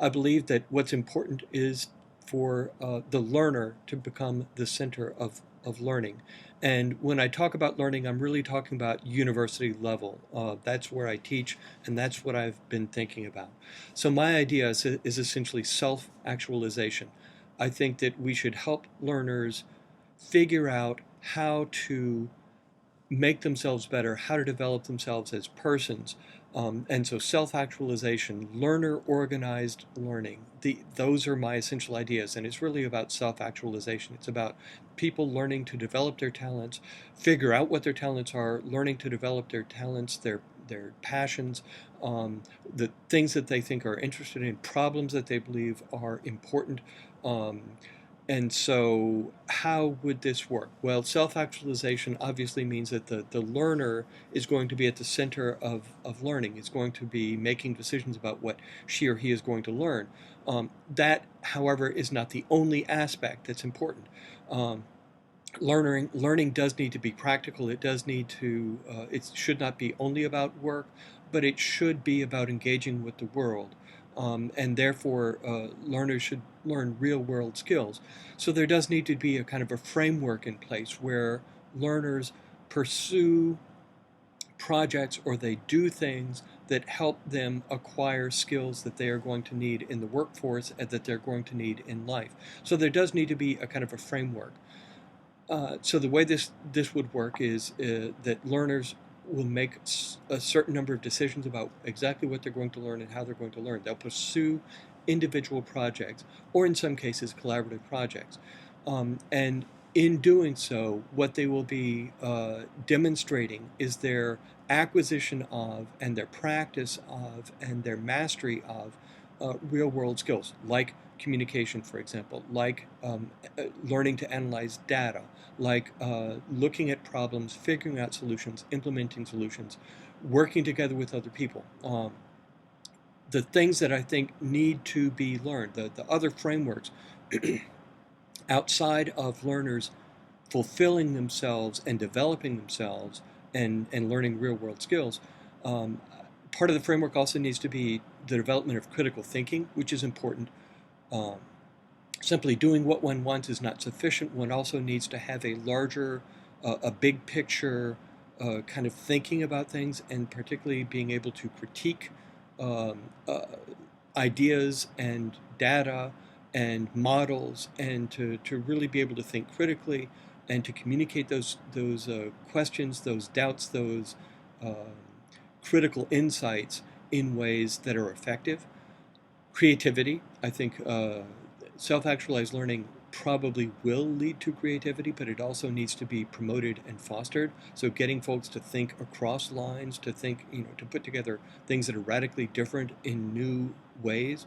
I believe that what's important is for the learner to become the center of learning. And when I talk about learning, I'm really talking about university level. That's where I teach, and that's what I've been thinking about. So my idea is essentially self-actualization. I think that we should help learners figure out how to make themselves better, how to develop themselves as persons. And so self-actualization, learner-organized learning, those are my essential ideas. And it's really about self-actualization. It's about people learning to develop their talents, figure out what their talents are, learning to develop their talents, their passions, the things that they think are interested in, problems that they believe are important. Um, and so, how would this work? Well, self-actualization obviously means that the learner is going to be at the center of learning. Is going to be making decisions about what she or he is going to learn. That, however, is not the only aspect that's important. Um, learning does need to be practical. It does need to, it should not be only about work, but it should be about engaging with the world. And therefore, learners should learn real world skills. So there does need to be a kind of a framework in place where learners pursue projects or they do things that help them acquire skills that they are going to need in the workforce and that they're going to need in life. So there does need to be a kind of a framework. So the way this would work is that learners will make a certain number of decisions about exactly what they're going to learn and how they're going to learn. They'll pursue individual projects, or in some cases, collaborative projects. And in doing so, what they will be demonstrating is their acquisition of, and their practice of, and their mastery of real-world skills, like communication, for example, like learning to analyze data, like looking at problems, figuring out solutions, implementing solutions, working together with other people. The things that I think need to be learned, the other frameworks outside of learners fulfilling themselves and developing themselves and learning real world skills, um, part of the framework also needs to be the development of critical thinking, which is important. Um, Simply doing what one wants is not sufficient. One also needs to have a larger, a big picture kind of thinking about things, and particularly being able to critique um, uh, ideas and data and models, and to really be able to think critically and to communicate those questions, those doubts, those uh, critical insights in ways that are effective. Creativity, I think self-actualized learning probably will lead to creativity, but it also needs to be promoted and fostered. So getting folks to think across lines, to think, to put together things that are radically different in new ways.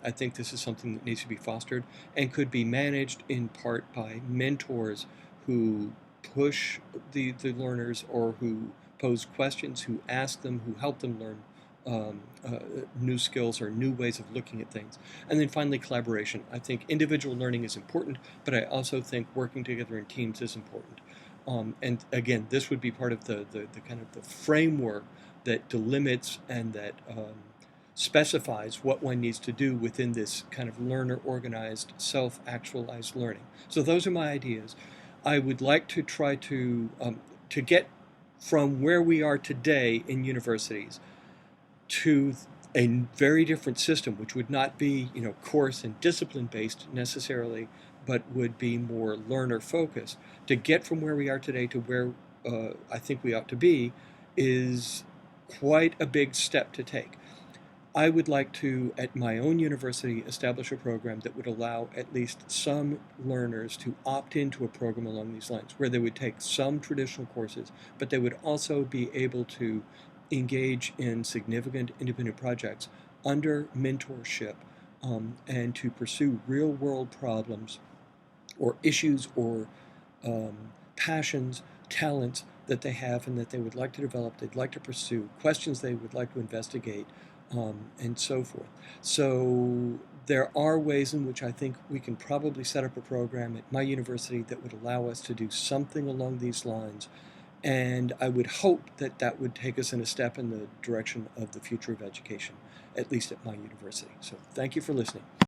I think this is something that needs to be fostered and could be managed in part by mentors who push the learners, or who pose questions, who ask them, who help them learn um, uh, new skills or new ways of looking at things. And then finally, collaboration. I think individual learning is important, but I also think working together in teams is important. And again, this would be part of the kind of the framework that delimits and that specifies what one needs to do within this kind of learner-organized, self-actualized learning. So those are my ideas. I would like to try to get from where we are today in universities to a very different system, which would not be, course and discipline based necessarily, but would be more learner focused. To get from where we are today to where I think we ought to be is quite a big step to take. I would like to, at my own university, establish a program that would allow at least some learners to opt into a program along these lines, where they would take some traditional courses, but they would also be able to engage in significant independent projects under mentorship, and to pursue real-world problems or issues or passions, talents that they have and that they would like to develop, they'd like to pursue, questions they would like to investigate, and so forth. So there are ways in which I think we can probably set up a program at my university that would allow us to do something along these lines. And I would hope that that would take us in a step in the direction of the future of education. at least at my university. So thank you for listening.